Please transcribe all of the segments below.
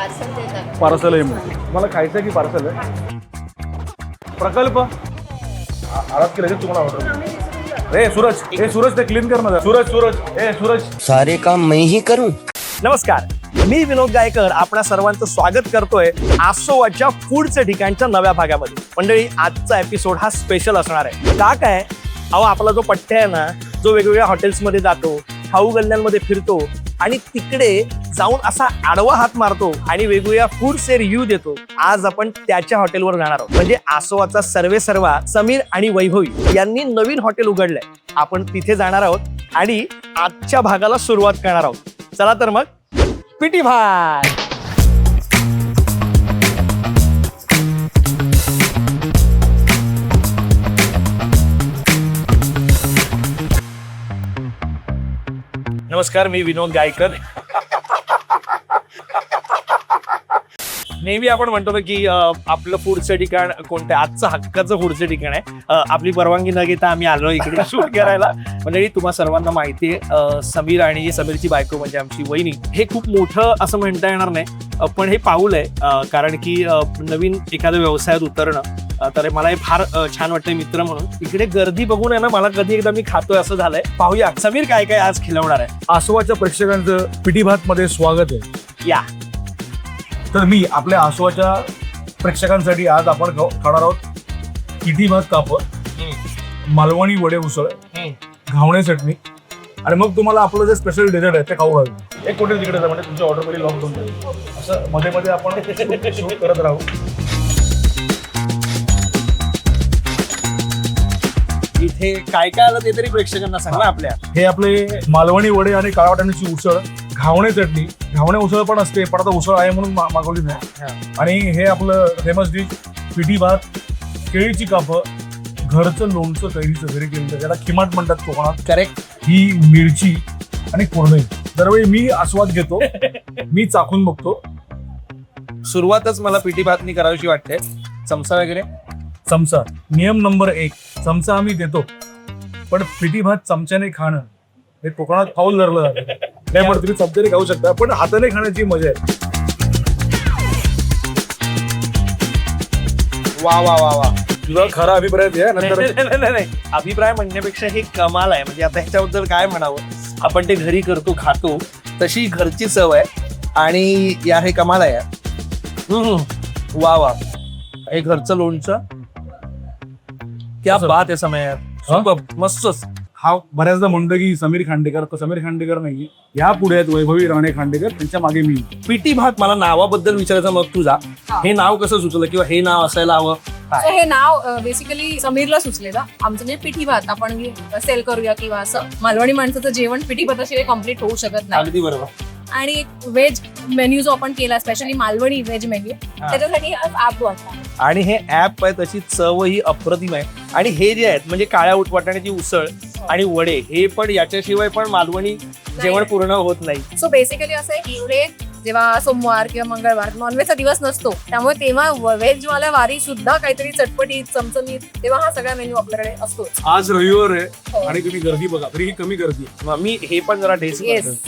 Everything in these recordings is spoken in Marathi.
पार्सल देतात. पार्सल आहे मग मला खायचं की पार्सल आहे प्रकल्प आरात केलं तुम्हाला ऑर्डर ए सूरज ते क्लीन कर ना सूरज सारे काम मैं ही करूं. नमस्कार, मी विनोद गायकर आपणा सर्वांचं स्वागत करतोय आसोवाच्या फूडच्या ठिकाणच्या नव्या भागामध्ये. मंडळी, आजचा एपिसोड हा स्पेशल असणार आहे. का काय अहो, आपला जो पट्ट्या आहे ना, जो वेगवेगळ्या हॉटेल्समध्ये जातो, खाऊ गल्ल्यांमध्ये फिरतो आणि तिकडे जाऊन असा आडवा हात मारतो आणि वेगवेगळ्या फूडचे रिव्ह्यू देतो. आज आपण त्याच्या हॉटेलवर जाणार आहोत. म्हणजे आसोवाचा सर्वेसर्वा समीर आणि वैभवी यांनी नवीन हॉटेल उघडलंय. आपण तिथे जाणार आहोत आणि आजच्या भागाला सुरुवात करणार आहोत. चला तर मग पिटी भात. नमस्कार, मी विनोद गायकर. नेहमी आपण म्हणतो ना की आपलं फूडचं ठिकाण कोणतं, आजचं हक्काचं फूडचं ठिकाण आहे. आपली परवानगी न घेता आम्ही आलो इकडे शूट करायला. म्हणजे तुम्हा सर्वांना माहिती आहे, समीर आणि समीरची बायको म्हणजे आमची वहिनी, हे खूप मोठं असं म्हणता येणार नाही, पण हे पाऊल आहे. कारण की नवीन एखाद्या व्यवसायात उतरणं, तर मला हे फार छान वाटतंय मित्र म्हणून. इकडे गर्दी बघून आहे ना, मला कधी एकदा मी खातोय असं झालंय. पाहूया समीर काय काय आज खिलवणार आहे. आसोवाच्या प्रेक्षकांचं पिटी भात मध्ये स्वागत आहे. या तर मी आपल्या आसोवाच्या प्रेक्षकांसाठी आज आपण खाणार आहोत पिठी भात कापं, मालवणी वडे उसळ, घावणे चटणी आणि मग तुम्हाला आपलं जे स्पेशल डेझर्ट आहे ते खाऊ घालू. एक कुठे तिकडे म्हणजे तुमच्या ऑर्डर मध्ये लॉक करून जाईल. असं मध्ये मध्ये आपण शूट करत राहू. इथे काय काय आलं ते तरी प्रेक्षकांना सांग ना आपल्या. हे आपले मालवणी वडे आणि काळा वाटाण्याची उसळ, घावणे चटणी, घावणे उसळ पण असते, पण आता उसळ आहे म्हणून मागवली नाही. आणि हे आपलं फेमस डिश पिठी भात, केळीची कापं, घरचं लोणचं कैरीचं घरी केलेलं, त्याला खिमाट म्हणतात कोकणात. करेक्ट. ही मिरची आणि कोरडई. दरवेळी मी आस्वाद घेतो, मी चाखून बघतो. सुरुवातच मला पिठी भातनी करावीशी वाटते. चमचा वगैरे. चमचा नियम नंबर 1, चमचा आम्ही देतो, पण पिठी भात चमच्याने खाणं हे कोकणात फाऊल धरलं जातं. नाही पण तुम्ही चमच्याने खाऊ शकता, पण हाताने खाण्याची मजा आहे. वा वा वा वा. तुझा खरा अभिप्राय आहे नंतर. नाही, अभिप्राय म्हणण्यापेक्षा हे कमाल आहे. म्हणजे आता ह्याच्याबद्दल काय म्हणावं, आपण ते घरी करतो खातो तशी घरची चव आहे आणि यार हे कमाल आहे. वा वा. हे घरचं लोणचं क्या बात आहे समय. मस्तच. हा बऱ्याचदा म्हणतो की समीर खांडेकर, तर समीर खांडेकर नाही, या पुढे आहेत वैभवी राणे खांडेकर, त्यांच्या मागे मी. पिठी भात, मला नावाबद्दल विचारायचं मग तुझा. हे नाव कसं सुचलं किंवा हे नाव असायला हवं? हे नाव बेसिकली समीरला सुचलेलं. आमचं जे पिठी भात आपण सेल करूया किंवा असं, मालवणी माणसाचं जेवण पिठी भाताशिवाय कम्प्लीट होऊ शकत नाही. अगदी बरोबर. आणि एक व्हेज मेन्यू जो आपण केला, स्पेशली मालवणी व्हेज मेन्यू, त्याच्यासाठी ऍप वाटला. आणि हे ऍप आहे, तशी चव ही अप्रतिम आहे. आणि हे जे आहेत म्हणजे काळ्या वाटाण्याची उसळ आणि वडे, हे पण याच्याशिवाय पण मालवणी जेवण पूर्ण होत नाही. सो बेसिकली असं आहे की इकडे जेव्हा सोमवार किंवा मंगळवार नॉनव्हेजचा दिवस नसतो, त्यामुळे तेव्हा व्हेज वाल्या वारी सुद्धा काहीतरी चटपटीत चमचमीत, तेव्हा हा सगळा मेन्यू आपल्याकडे असतो. आज रविवार आहे आणि तुम्ही गर्दी बघा, तरी ही कमी गर्दी. मग मी हे पण जरा टेस्ट येस.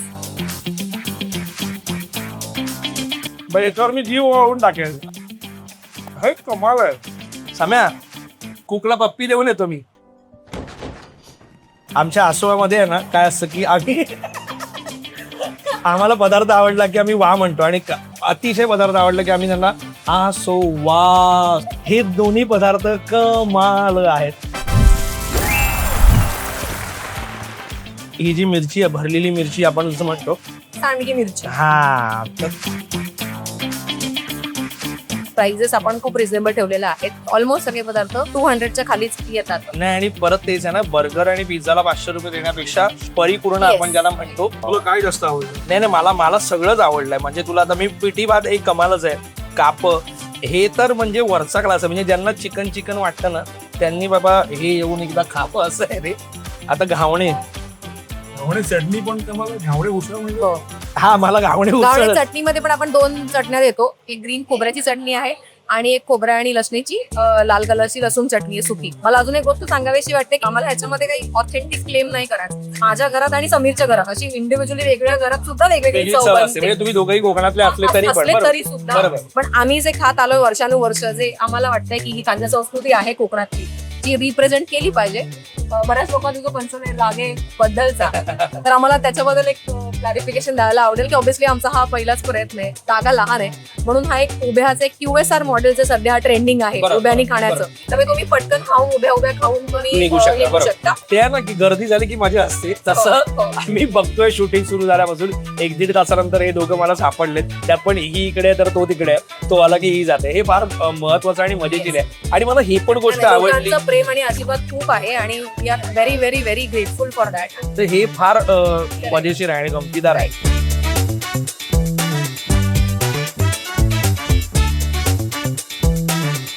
याच्यावर मी जीव वाळून टाकेल. हे कमाल आहे. सम्या, कुकला पप्पी देऊन येतो मी. आमच्या आसोवामध्ये आहे ना काय असतं की आम्हाला पदार्थ आवडला की आम्ही वा म्हणतो, आणि अतिशय पदार्थ आवडला की आम्ही त्यांना आसोवा. हे दोन्ही पदार्थ कमाल आहेत. ही जी मिरची आहे, भरलेली मिरची आपण जसं म्हणतो, सांडगी मिरची. हा. प्राइजेस आपण खूप रिझनेबल ठेवलेले आहेत. ऑलमोस्ट सगळे पदार्थ 200च्या खालीच येतात. नाही, आणि परत तेच आहे ना, बर्गर आणि पिझ्झाला 500 रुपये देण्यापेक्षा परिपूर्ण आपण ज्याला म्हणतो. तुला काय जास्त आवडलं? नाही, मला सगळंच आवडलंय. म्हणजे तुला आता मी पिठी भात एक कमालच आहे. काप हे तर म्हणजे वरचा क्लास आहे. म्हणजे ज्यांना चिकन वाटतं ना, त्यांनी बाबा हे येऊन एकदा खाप असं आहे रे. आता घावणे चटणी पण तुम्हाला घावणे उसळ म्हणजे हा, मला घावणे चटणीमध्ये पण आपण 2 चटण्या देतो. एक ग्रीन खोबऱ्याची चटणी आहे आणि एक खोबऱ्या आणि लसणीची लाल कलरची लसूण चटणी आहे सुकी. मला अजून एक गोष्ट सांगावीशी वाटते की आम्हाला ह्याच्यामध्ये काही ऑथेंटिक क्लेम नाही करायचं. माझ्या घरात आणि समीरच्या घरात अशी इंडिव्हिज्युअली वेगवेगळ्या घरात सुद्धा वेगवेगळी वेगळी चव चव बनते. असते म्हणजे तुम्ही दोघंही कोकणातले असले तरी पण असले बरोबर. तरी सुद्धा बरोबर. पण आम्ही जे खात आलोय वर्षानुवर्ष, जे आम्हाला वाटतंय की ही खाद्य संस्कृती आहे कोकणातली, जी रिप्रेझेंट केली पाहिजे. बऱ्याच लोकांनी जो कन्सर्न आहे रागे बद्दलचा, तर आम्हाला त्याच्याबद्दल एक क्लॅरिफिकेशन द्यायला आवडेल की ऑब्व्हियसली आमचा हा पहिलाच प्रयत्न आहे. जागा लहान आहे म्हणून हा एक उभ्याचं एक QSR मॉडेलचं सध्या ट्रेंडिंग आहे बरोबर, उभ्यानी बरोबर. खाण्याचं. त्यामुळे तुम्ही पटकन खाऊन उभ्या उभ्या खाऊन तुम्ही निघू शकता, निघू बरोबर. शकता. ते आहे ना की गर्दी झाली की मजा असते. तसं हो, हो. आम्ही बघतोय शूटिंग सुरू झाल्यापासून 1-1.5 तासानंतर हे दोघं मला सापडलेत. त्यात पण ही इकडे आहे तर तो तिकडे आहे, तो आला की ही जाते. हे फार महत्वाचं आणि मजेशीर आहे. आणि मला ही पण गोष्ट आणि आवडली, लोकांचं प्रेम आणि आशीर्वाद खूप आहे आणि we are very very very grateful for that. तर हे फार मजेशीर आहे आणि गमतीदार आहे.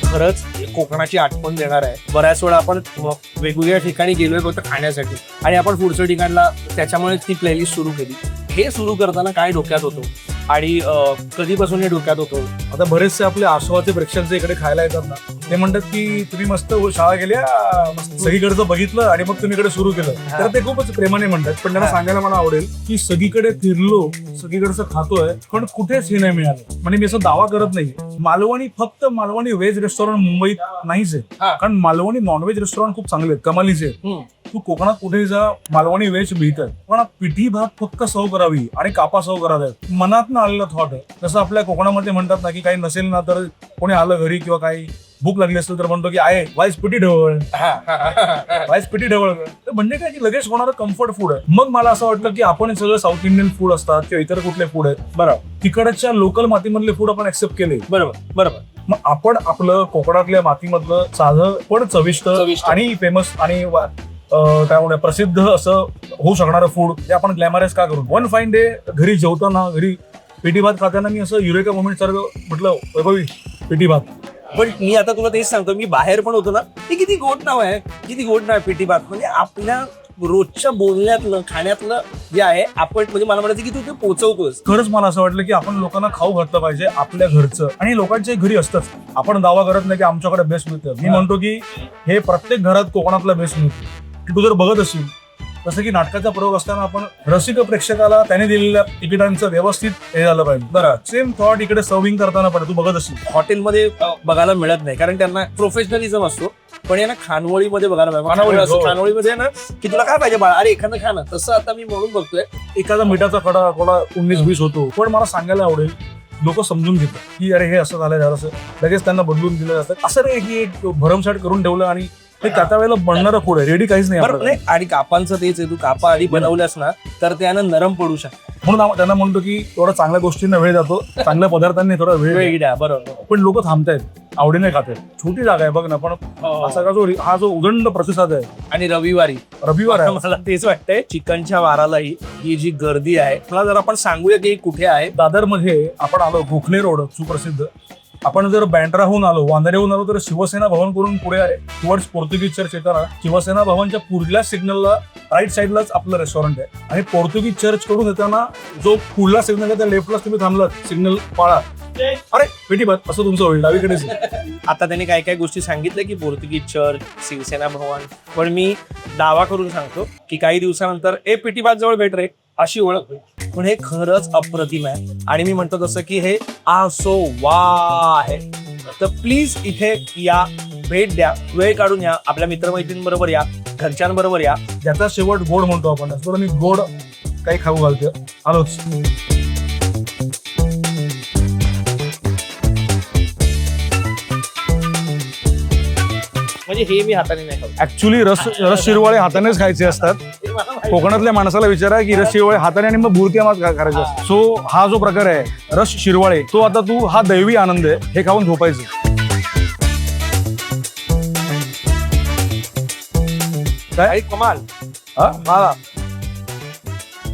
खरंच कोकणाची आठवण देणार आहे. बऱ्याच वेळा आपण वेगवेगळ्या ठिकाणी गेलोय फक्त खाण्यासाठी आणि आपण पुढच्या ठिकाणला त्याच्यामुळे ती प्लेलिस्ट सुरू केली. हे सुरू करताना काय डोक्यात होतं आणि कधीपासून हे डोक्यात होतं? आता बरेचसे आपले आसोवाचे प्रेक्षक जे इकडे खायला येतात ना, ते म्हणतात की तुम्ही मस्त शाळा गेल्या, सगळीकडचं बघितलं आणि मग तुम्ही इकडे सुरू केलं. तर ते खूपच प्रेमाने म्हणतात. पण त्यांना सांगायला मला आवडेल की सगळीकडे फिरलो, सगळीकडचं खातोय, पण कुठेच हे नाही मिळालं. म्हणजे मी असं दावा करत नाही. मालवणी, फक्त मालवणी व्हेज रेस्टॉरंट मुंबईत नाहीच आहे, कारण मालवणी नॉनव्हेज रेस्टॉरंट खूप चांगले आहेत, कमालीचे आहेत. तू कोकणात कुठेही जा, मालवणी व्हेज मिळतात. पण पिठी भात फक्त सर्व करावी आणि कापा सर्व कराव्यात, मनातनं आलेलं थॉट आहे. जसं आपल्या कोकणामध्ये म्हणतात ना की काही नसेल ना तर कोणी आलं घरी किंवा काही भूक लागली असेल तर म्हणतो की आहे वाईस पिठी ढवळ, वाईस पिठी ढवळ. तर म्हणजे काय की लगेच होणारं कम्फर्ट फूड आहे. मग मला असं वाटलं की आपण सगळं साऊथ इंडियन फूड असतात किंवा इतर कुठले फूड आहेत, बरोबर, तिकडच्या लोकल मातीमधले फूड आपण ऍक्सेप्ट केले. बरोबर बरोबर. मग आपण आपलं कोकणातल्या मातीमधलं साधं पण चविष्ट आणि फेमस आणि काय म्हणूया प्रसिद्ध असं होऊ शकणारं फूड जे आपण ग्लॅमरस का करू. वन फाईन डे घरी जेवताना, घरी पिठी भात खाताना मी असं युरेका मोमेंट सारखं म्हटलं, वैभवी पिठी भात. पण मी आता तुला तेच सांगतो, मी बाहेर पण होतो ना, ते किती गोड नाव आहे, किती गोड नाव आहे पिठी भात. म्हणजे आपल्या रोजच्या बोलण्यातलं, खाण्यातलं जे आहे आपण, म्हणजे मला म्हणायचं की तू ते पोहोचवतोस. खरंच मला असं वाटलं की आपण लोकांना खाऊ घातलं पाहिजे आपल्या घरचं. आणि लोकांच्या घरी असतंच, आपण दावा करत नाही की आमच्याकडे बेस्ट मिळतं. मी म्हणतो की हे प्रत्येक घरात कोकणातलं बेस्ट मिळतं. तू जर बघत असेल, जसं की नाटकाचा प्रयोग असताना आपण रसिक प्रेक्षकाला त्याने दिलेल्या तिकिटांचं व्यवस्थित हे झालं पाहिजे. बरं, सेम थॉट इकडे सर्विंग करताना पण तू बघत असेल हॉटेलमध्ये बघायला मिळत नाही, कारण त्यांना प्रोफेशनलिझम असतो. पण यांना खानवळीमध्ये बघायला पाहिजे. खानावळी, खानवळीमध्ये ना की तुला काय पाहिजे बाळा, अरे एखादं खा ना. तसं आता मी म्हणून बघतोय एखादा मिठाचा खडा 19-20 होतो. पण मला सांगायला आवडेल, लोक समजून घेतात की अरे हे असं झालं, असं लगेच त्यांना बदलून दिलं जातं. असं नाही की एक भरमसाठ करून ठेवलं आणि ते त्या वेळेला बनणारं फूड आहे, रेडी काहीच नाही बरोबर. आपल्याकडे. नाही, आणि कापांचं तेच आहे, तू कापा आधी बनवल्यास ना तर त्यानं नरम पडू शकतो. म्हणून त्यांना म्हणतो की थोडा चांगल्या गोष्टींना वेळ जातो, चांगल्या पदार्थांनी थोडा वेळ वेळ द्या. बरोबर. पण लोक थांबतायत, आवडीने खातात. छोटी जागा आहे बघ ना, पण असा हा जो उदंड प्रतिसाद आहे. आणि रविवारी रविवार आहे, मला तेच वाटतंय, चिकनच्या वारालाही ही जी गर्दी आहे, मला जर आपण सांगूया की कुठे आहे. दादर मध्ये आपण आलो, गोखले रोड सुप्रसिद्ध. आपण जर बँड्राहून आलो, वांद्र्याहून आलो तर शिवसेना भवन करून पुढे आहे, टुवर्ड्स पोर्तुगीज चर्च येताना शिवसेना भवनच्या पुढल्या सिग्नलला राईट साईडलाच आपलं रेस्टॉरंट आहे. आणि पोर्तुगीज चर्च कडून येताना जो पुढला सिग्नल आहे त्या लेफ्टलाच तुम्ही थांबलात, सिग्नल पाळा, अरे पिठी भात असं तुमचं होईल डावीकडेच. आता त्यांनी काय काय गोष्टी सांगितल्या की पोर्तुगीज चर्च, शिवसेना भवन, पण मी दावा करून सांगतो की काही दिवसानंतर पिठी भात जवळ भेट रे अशी ओळख होईल. पण हे खरंच अप्रतिम आहे आणि मी म्हणतो तसं की हे आसो वा आहे. तर प्लीज इथे या, भेट द्या, वेळ काढून या, आपल्या मित्रमैत्रिणींबरोबर या, घरच्यांबरोबर या. ज्याचा शेवट गोड म्हणतो आपण, असं मी गोड काही खाऊ घालतो आलोच. म्हणजे हे मी हाताने नाही खाऊ. ऍक्च्युली रस शिरवाळे हातानेच खायचे असतात. कोकणातल्या माणसाला विचारा की रस शिरवाळे हाताने आणि मग बुरती मात करायचे असतात. सो हा जो प्रकार आहे रस शिरवाळे, तो आता तू, हा दैवी आनंद आहे, हे खाऊन झोपायचं. काय कमाल. हा,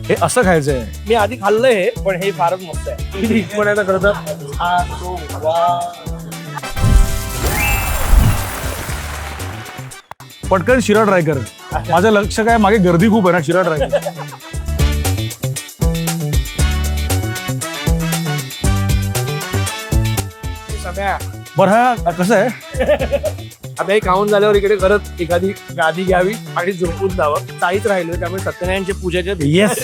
हे असं खायचंय. मी आधी खाल्लंय हे, पण हे फारच मस्त आहे. किती कोणाला करतात. पटकन शिरा ट्राय कर. माझं लक्ष काय, मागे गर्दी खूप आहे ना, शिरा ट्राय कर. सगळ्या बरं हा कसं आहे, आता हे खाऊन झाल्यावर इकडे करत एखादी गादी घ्यावी आणि झोपून जावं. चाळीच राहिलं, त्यामुळे सत्यनारायणच्या पूजेच्या येस,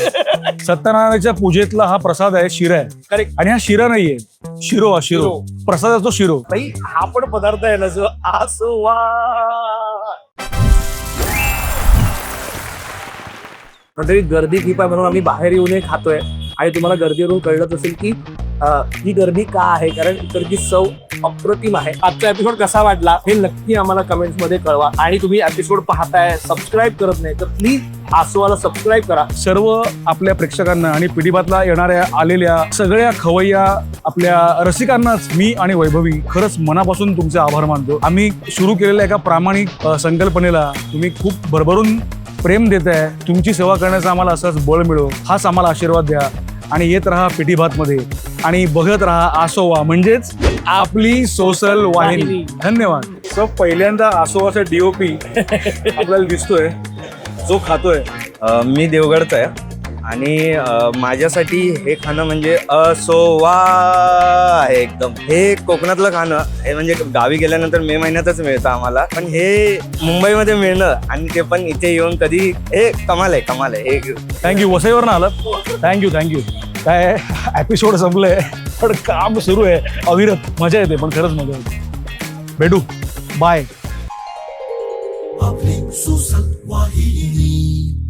सत्यनारायणाच्या पूजेतला हा प्रसाद आहे, शिरा आहे. करेक्ट. आणि हा शिरा नाहीये, शिरो, हा शिरो प्रसाद असतो, शिरो. बाई हा पण पदार्थ आहे ना जो आसोवा. म्हणजे गर्दी खूप आहे म्हणून आम्ही बाहेर येऊन हे खातोय आणि तुम्हाला गर्दीवरून कळलंच असेल की ही गर्दी का आहे, कारण इकडची चव अप्रतिम आहे. आजचा एपिसोड कसा वाटला हे नक्की आम्हाला कमेंट्स मध्ये कळवा. आणि तुम्ही एपिसोड पाहताय, सबस्क्राईब करत नाही तर प्लीज आसोवाला सबस्क्राईब करा. सर्व आपल्या प्रेक्षकांना आणि पिढीबातला येणाऱ्या आलेल्या सगळ्या खवय्या आपल्या रसिकांनाच मी आणि वैभवी खरंच मनापासून तुमचे आभार मानतो. आम्ही सुरू केलेल्या एका प्रामाणिक संकल्पनेला तुम्ही खूप भरभरून प्रेम देत आहे. तुमची सेवा करण्याचा आम्हाला असंच बळ मिळो, हाच आम्हाला आशीर्वाद द्या. आणि येत राहा पिढीभातमध्ये आणि बघत राहा आसोवा, म्हणजेच आपली सोशल वाहिनी. धन्यवाद. सो पहिल्यांदा आसोवाचा DOP आपल्याला दिसतोय, जो खातोय. मी देवगडचा आहे आणि माझ्यासाठी हे खाणं म्हणजे असोवा आहे एकदम. हे कोकणातलं खाणं हे म्हणजे गावी गेल्यानंतर मे महिन्यातच मिळतं आम्हाला, पण हे मुंबईमध्ये मिळणं आणि ते पण इथे येऊन कधी, हे कमाल आहे, कमाल आहे. हे थँक्यू. वसईवरनं आलात, थँक्यू. काय एपिसोड संपलंय पण काम सुरू आहे अविरत. मजा येते, पण खरंच मजा येते. भेटू, बाय. आपली सोशल वाहिनी.